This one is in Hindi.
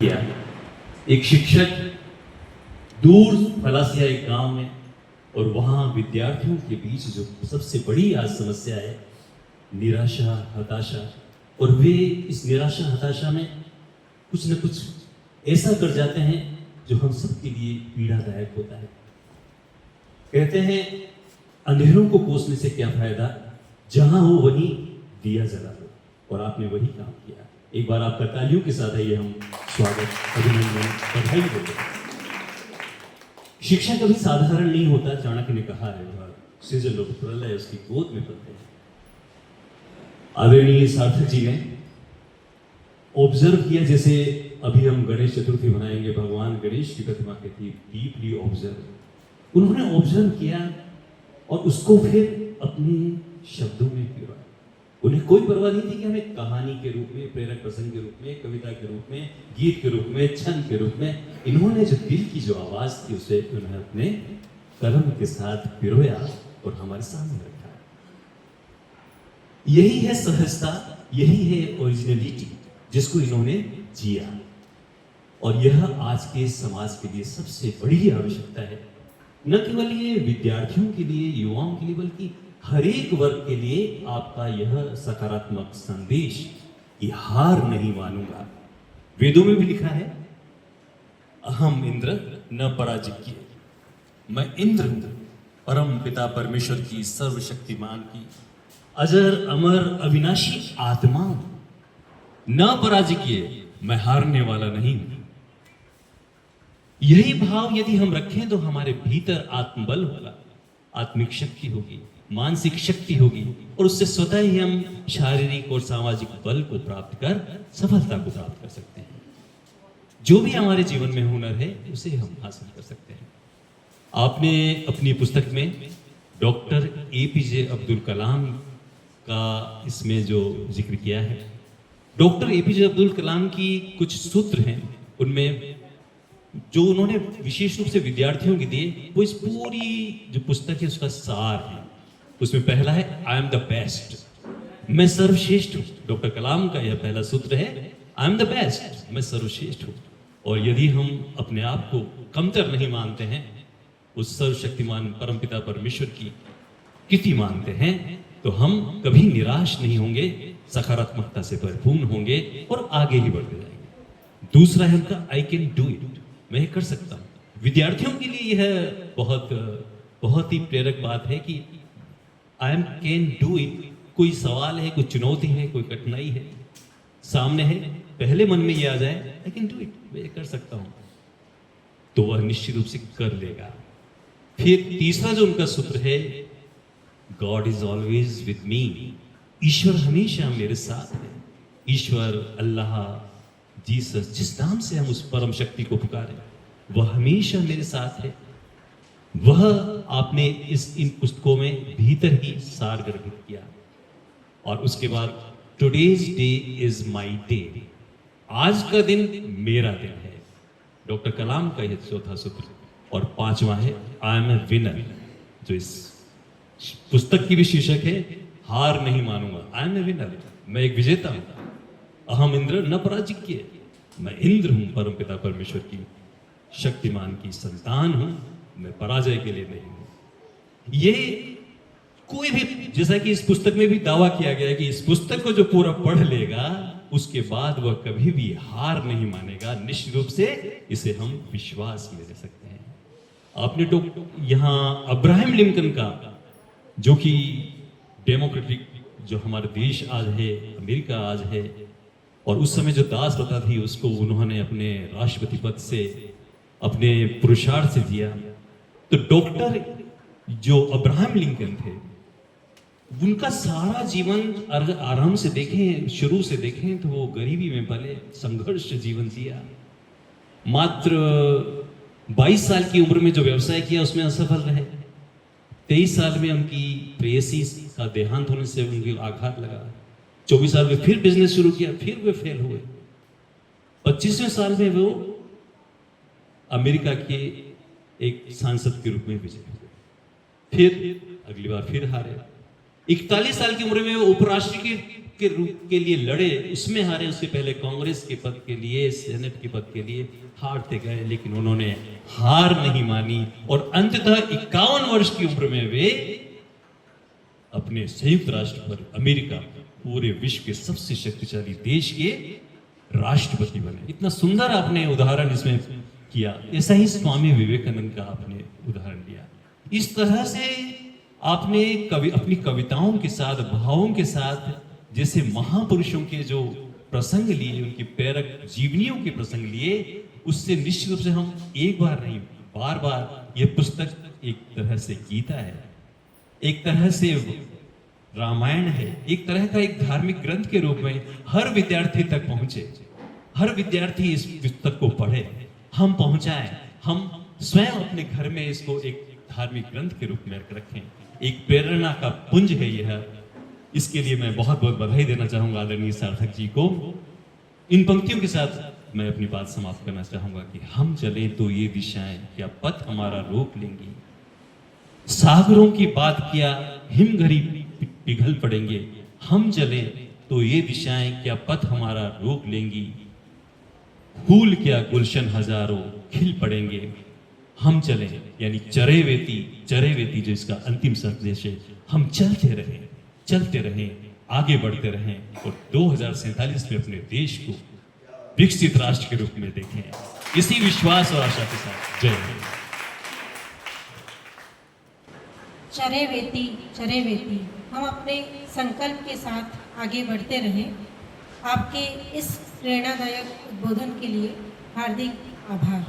किया। एक शिक्षक दूर फलासिया एक गांव में, और वहां विद्यार्थियों के बीच जो सबसे बड़ी आज समस्या है निराशा, हताशा, और वे इस निराशा हताशा में कुछ न कुछ ऐसा कर जाते हैं जो हम सबके लिए पीड़ादायक होता है। कहते हैं अंधेरों को कोसने से क्या फायदा, जहां हो वहीं दिया जला दो, और आपने वही काम किया। एक बार आपका तालियों के साथ आइए हम स्वागत, अभिनंदन, बधाई देते हैं। शिक्षा कभी साधारण नहीं होता, चाणक्य ने कहा है, वह सृजन लोग प्रलय उसकी गोद में पलते हैं। आदरणीय सार्थक जी ने ऑब्जर्व किया, जैसे अभी हम गणेश चतुर्थी मनाएंगे, भगवान गणेश की प्रतिमा के थी डीपली ऑब्जर्व। उन्होंने ऑब्जर्व किया और उसको फिर अपने शब्दों में पिरोया। उन्हें कोई परवाह नहीं थी कि हमें कहानी के रूप में, प्रेरक प्रसंग के रूप में, कविता के रूप में, गीत के रूप में, छंद के रूप में, इन्होंने जो दिल की जो आवाज थी उसे उन्होंने अपने कलम के साथ पिरोया और हमारे सामने रखा। यही है सहजता, यही है ओरिजिनलिटी जिसको इन्होंने जिया, और यह आज के समाज के लिए सबसे बड़ी आवश्यकता है। न केवल ये विद्यार्थियों के लिए, युवाओं के लिए, बल्कि हर एक वर्ग के लिए आपका यह सकारात्मक संदेश कि हार नहीं मानूंगा। वेदों में भी लिखा है, अहम इंद्र न पराजिज्ञ, मैं इंद्र हूं, परम पिता परमेश्वर की, सर्वशक्तिमान की, अजर अमर अविनाशी आत्मा हूं, न पराजिज्ञ, मैं हारने वाला नहीं हूं। यही भाव यदि हम रखें तो हमारे भीतर आत्मबल होगा, आत्मिक शक्ति होगी, मानसिक शक्ति होगी, और उससे स्वतः ही हम शारीरिक और सामाजिक बल को प्राप्त कर सफलता को प्राप्त कर सकते हैं। जो भी हमारे जीवन में हुनर है उसे हम हासिल कर सकते हैं। आपने अपनी पुस्तक में डॉक्टर एपीजे अब्दुल कलाम का इसमें जो जिक्र किया है, डॉक्टर एपीजे अब्दुल कलाम की कुछ सूत्र हैं, उनमें जो उन्होंने विशेष रूप से विद्यार्थियों के दिए, वो इस पूरी जो पुस्तक है उसका सार है। उसमें पहला है, आई एम द बेस्ट, मैं सर्वश्रेष्ठ हूं। डॉक्टर कलाम का यह पहला सूत्र है, आई एम द बेस्ट, मैं सर्वश्रेष्ठ हूं। और यदि हम अपने आप को कमतर नहीं मानते हैं, उस सर्वशक्तिमान परमपिता परमेश्वर की कृति मानते हैं, तो हम कभी निराश नहीं होंगे, सकारात्मकता से भरपूर होंगे और आगे ही बढ़ते जाएंगे। दूसरा है उनका, आई कैन डू इट, मैं कर सकता हूं। विद्यार्थियों के लिए यह बहुत ही प्रेरक बात है कि I am can do it. कोई सवाल है, कोई चुनौती है, कोई कठिनाई है, सामने है, पहले मन में ये आ जाए, आई कैन डू इट, मैं कर सकता हूं, तो वह निश्चित रूप से कर लेगा। फिर तीसरा जो उनका सूत्र है, God is always with me, ईश्वर हमेशा मेरे साथ है। ईश्वर, अल्लाह, जीसस, जिस नाम से हम उस परम शक्ति को पुकारें, वह हमेशा मेरे साथ है। वह आपने इन पुस्तकों में भीतर ही सार ग्रहित किया। और उसके बाद, today's day is my day, आज का दिन मेरा दिन है, डॉक्टर कलाम का यह चौथा सूत्र। और पांचवा है, आई एम ए विनर, जो इस पुस्तक की भी शीर्षक है, हार नहीं मानूंगा, आई एम ए विनर, मैं एक विजेता हूं। अहम इंद्र न पराजिज्ञ, मैं इंद्र हूं, परमपिता परमेश्वर की शक्तिमान की संतान हूं, मैं पराजय के लिए नहीं हूं। ये कोई भी, जैसा कि इस पुस्तक में भी दावा किया गया है कि इस पुस्तक को जो पूरा पढ़ लेगा, उसके बाद वह कभी भी हार नहीं मानेगा। निश्चित रूप से इसे हम विश्वास में ले सकते हैं। आपने यहां अब्राहम लिंकन का, जो कि डेमोक्रेटिक, जो हमारा देश आज है, अमेरिका आज है, और उस समय जो दास प्रथा थी उसको उन्होंने अपने राष्ट्रपति पद से, अपने पुरुषार्थ से दिया। तो डॉक्टर जो अब्राहम लिंकन थे, उनका सारा जीवन अगर आराम से देखें, शुरू से देखें, तो वो गरीबी में पले, संघर्ष जीवन जिया। मात्र 22 साल की उम्र में जो व्यवसाय किया उसमें असफल रहे। 23 साल में उनकी प्रेयसी का देहांत होने से उनकी आघात लगा। 24 साल में फिर बिजनेस शुरू किया, फिर वे फेल हुए। 25वें साल में वो अमेरिका के एक सांसद के रूप में विजय हुए। फिर अगली बार फिर हारे। 41 साल की उम्र में वो उपराष्ट्रपति के रूप के लिए लड़े, उसमें हारे। उससे पहले कांग्रेस के पद के लिए, सेनेट के पद के लिए हारते गए, लेकिन उन्होंने हार नहीं मानी और अंततः 51 वर्ष की उम्र में वे अपने संयुक्त राष्ट्र पर, अमेरिका, पूरे विश्व के सबसे शक्तिशाली देश के राष्ट्रपति बने। इतना सुंदर आपने उदाहरण इसमें किया। ऐसा ही स्वामी विवेकानंद का आपने उदाहरण लिया। इस तरह से आपने अपनी कविताओं के साथ, भावों के साथ, जैसे महापुरुषों के जो प्रसंग लिए, उनकी प्रेरक जीवनियों के प्रसंग लिए, उससे निश्चित रूप से हम एक बार नहीं, बार बार, यह पुस्तक एक तरह से गीता है, एक तरह से रामायण है, एक तरह का एक धार्मिक ग्रंथ के रूप में हर विद्यार्थी तक पहुंचे, हर विद्यार्थी इस पुस्तक को पढ़े, हम पहुंचाएं, हम स्वयं अपने घर में इसको एक धार्मिक ग्रंथ के रूप में रखें। एक प्रेरणा का पुंज है यह। इसके लिए मैं बहुत बहुत बधाई देना चाहूंगा आदरणीय सार्थक जी को। इन पंक्तियों के साथ मैं अपनी बात समाप्त करना चाहूंगा कि हम चले तो ये दिशाएं क्या पथ हमारा रोक लेंगी, सागरों की बात किया हिमघरी पिघल पड़ेंगे, हम चले तो ये दिशाएं क्या पथ हमारा रोक लेंगी, फूल क्या गुलशन हजारों खिल पड़ेंगे, हम चले, यानी चरेवेती जो इसका अंतिम संदेश है, हम चलते रहें, आगे बढ़ते रहें और 2047 में अपने देश को विकसित राष्ट्र के रूप में देखें। इसी विश्वास और आशा के साथ जय हिंद। चरेवेती हम अपने संकल्प के साथ आगे बढ़ते रहें। आपके इस प्रेरणादायक उद्बोधन के लिए हार्दिक आभार।